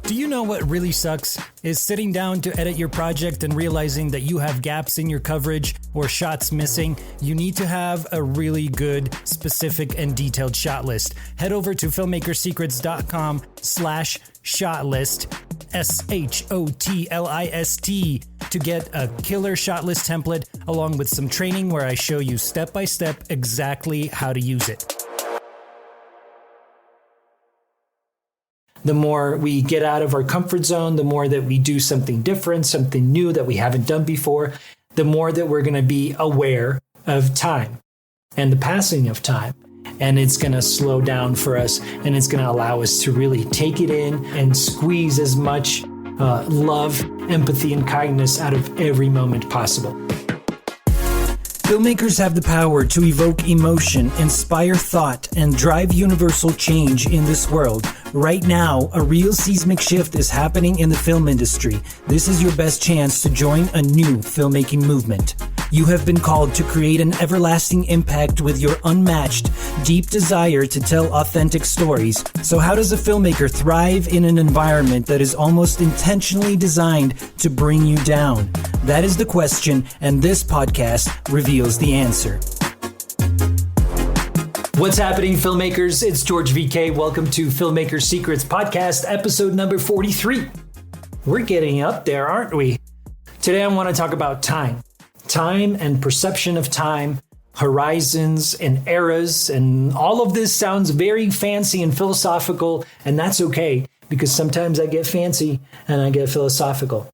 Do you know what really sucks? Is sitting down to edit your project and realizing that you have gaps in your coverage or shots missing. You need to have a really good, specific, and detailed shot list. Head over to filmmakersecrets.com/shot list, SHOTLIST, to get a killer shot list template along with some training where I show you step by step exactly how to use it. The more we get out of our comfort zone, the more that we do something different, something new that we haven't done before, the more that we're going to be aware of time and the passing of time. And it's going to slow down for us, and it's going to allow us to really take it in and squeeze as much love, empathy, and kindness out of every moment possible. Filmmakers have the power to evoke emotion, inspire thought, and drive universal change in this world. Right now, a real seismic shift is happening in the film industry. This is your best chance to join a new filmmaking movement. You have been called to create an everlasting impact with your unmatched, deep desire to tell authentic stories. So how does a filmmaker thrive in an environment that is almost intentionally designed to bring you down? That is the question, and this podcast reveals the answer. What's happening, filmmakers? It's George VK. Welcome to Filmmaker Secrets podcast, episode number 43. We're getting up there, aren't we? Today I want to talk about time. Time and perception of time, horizons and eras, and all of this sounds very fancy and philosophical, and that's okay, because sometimes I get fancy and I get philosophical.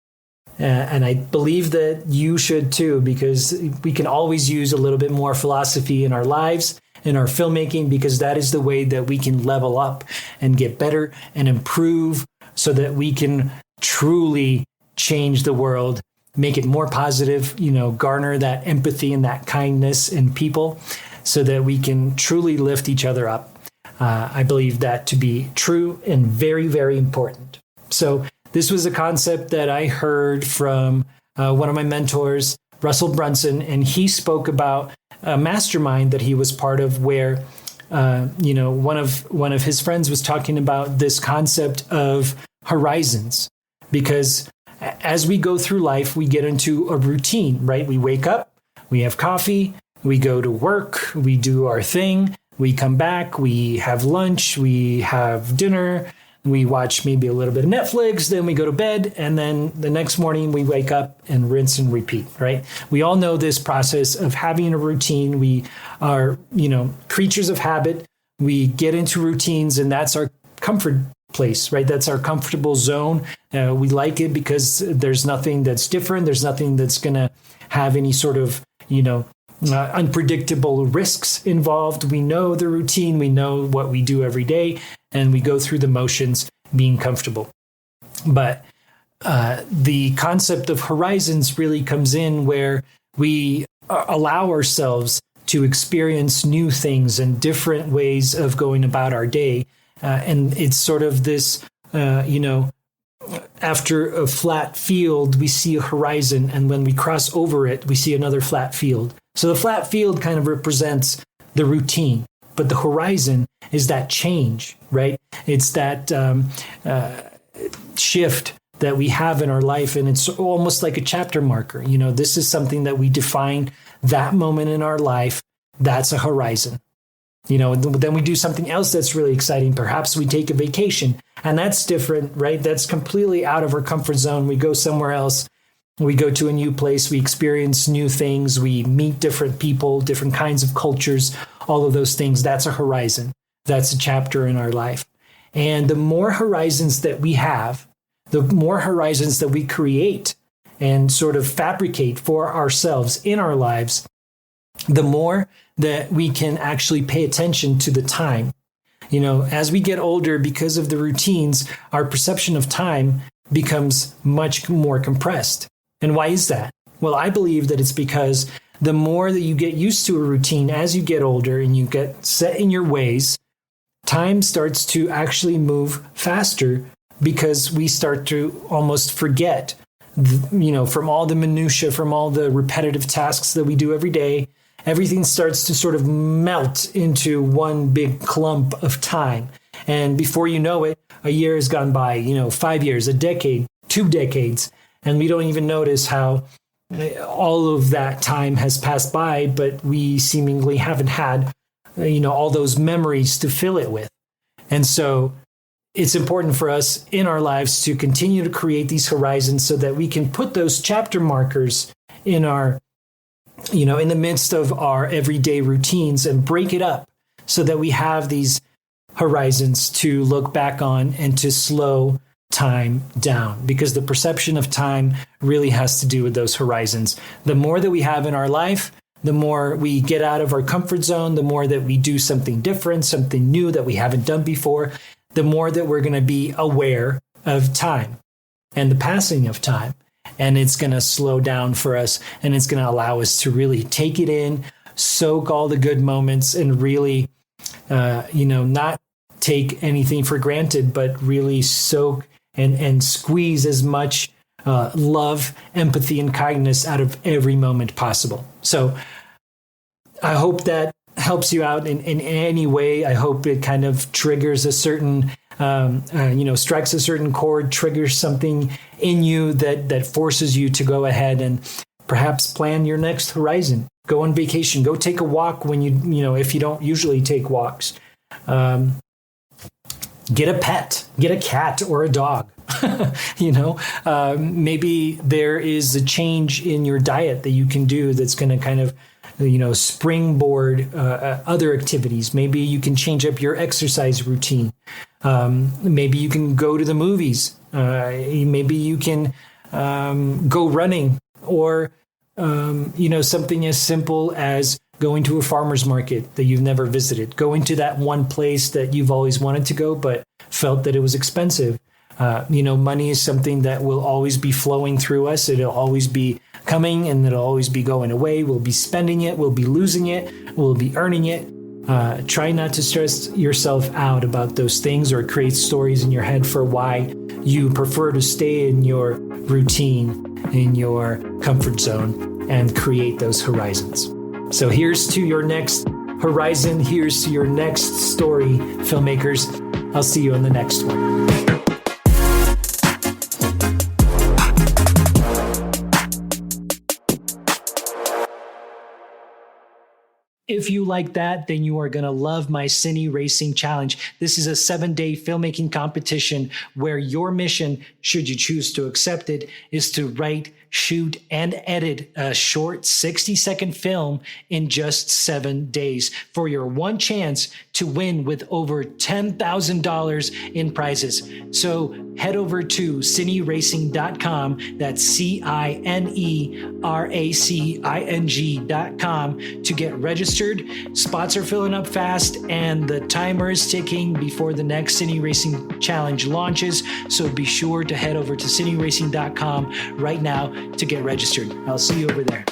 And I believe that you should too, because we can always use a little bit more philosophy in our lives, in our filmmaking, because that is the way that we can level up and get better and improve so that we can truly change the world, make it more positive, garner that empathy and that kindness in people so that we can truly lift each other up. I believe that to be true and very, very important. So this was a concept that I heard from one of my mentors, Russell Brunson, and he spoke about a mastermind that he was part of where, one of his friends was talking about this concept of horizons, because as we go through life, we get into a routine, right? We wake up, we have coffee, we go to work, we do our thing, we come back, we have lunch, we have dinner, we watch maybe a little bit of Netflix, then we go to bed, and then the next morning we wake up and rinse and repeat, right? We all know this process of having a routine. We are, creatures of habit. We get into routines, and that's our comfort place, right? That's our comfortable zone. We like it because there's nothing that's different. There's nothing that's going to have any sort of, unpredictable risks involved. We know the routine. We know what we do every day, and we go through the motions being comfortable. But the concept of horizons really comes in where we allow ourselves to experience new things and different ways of going about our day. And it's sort of this, after a flat field, we see a horizon. And when we cross over it, we see another flat field. So the flat field kind of represents the routine, but the horizon is that change, right? It's that shift that we have in our life. And it's almost like a chapter marker. This is something that we define that moment in our life. That's a horizon. Then we do something else that's really exciting. Perhaps we take a vacation, and that's different, right? That's completely out of our comfort zone. We go somewhere else. We go to a new place. We experience new things. We meet different people, different kinds of cultures, all of those things. That's a horizon. That's a chapter in our life. And the more horizons that we have, the more horizons that we create and sort of fabricate for ourselves in our lives, the more that we can actually pay attention to the time. As we get older, because of the routines, our perception of time becomes much more compressed. And why is that? Well, I believe that it's because the more that you get used to a routine as you get older and you get set in your ways, time starts to actually move faster because we start to almost forget, from all the minutia, from all the repetitive tasks that we do every day. Everything starts to sort of melt into one big clump of time. And before you know it, a year has gone by, 5 years, a decade, 2 decades, and we don't even notice how all of that time has passed by, but we seemingly haven't had, all those memories to fill it with. And so it's important for us in our lives to continue to create these horizons so that we can put those chapter markers in our, in the midst of our everyday routines and break it up so that we have these horizons to look back on and to slow time down, because the perception of time really has to do with those horizons. The more that we have in our life, the more we get out of our comfort zone, the more that we do something different, something new that we haven't done before, the more that we're going to be aware of time and the passing of time. And it's going to slow down for us, and it's going to allow us to really take it in, soak all the good moments, and really, not take anything for granted, but really soak and squeeze as much love, empathy, and kindness out of every moment possible. So I hope that helps you out in any way. I hope it kind of triggers a certain, strikes a certain chord, triggers something in you that forces you to go ahead and perhaps plan your next horizon. Go on vacation. Go take a walk when if you don't usually take walks. Get a pet. Get a cat or a dog. Maybe there is a change in your diet that you can do that's going to kind of springboard other activities. Maybe you can change up your exercise routine. Maybe you can go to the movies. Maybe you can go running, or something as simple as going to a farmer's market that you've never visited. Going to that one place that you've always wanted to go but felt that it was expensive. Money is something that will always be flowing through us. It'll always be coming, and it'll always be going away. We'll be spending it. We'll be losing it. We'll be earning it. Try not to stress yourself out about those things or create stories in your head for why you prefer to stay in your routine, in your comfort zone, and create those horizons. So here's to your next horizon. Here's to your next story, filmmakers. I'll see you on the next one. If you like that, then you are going to love my Cine Racing Challenge. This is a 7-day filmmaking competition where your mission, should you choose to accept it, is to write, shoot, and edit a short 60-second film in just 7 days for your one chance to win with over $10,000 in prizes. So head over to cineracing.com. That's cineracing.com to get registered. Spots are filling up fast, and the timer is ticking before the next Cine Racing Challenge launches. So be sure to head over to cineracing.com right now to get registered. I'll see you over there.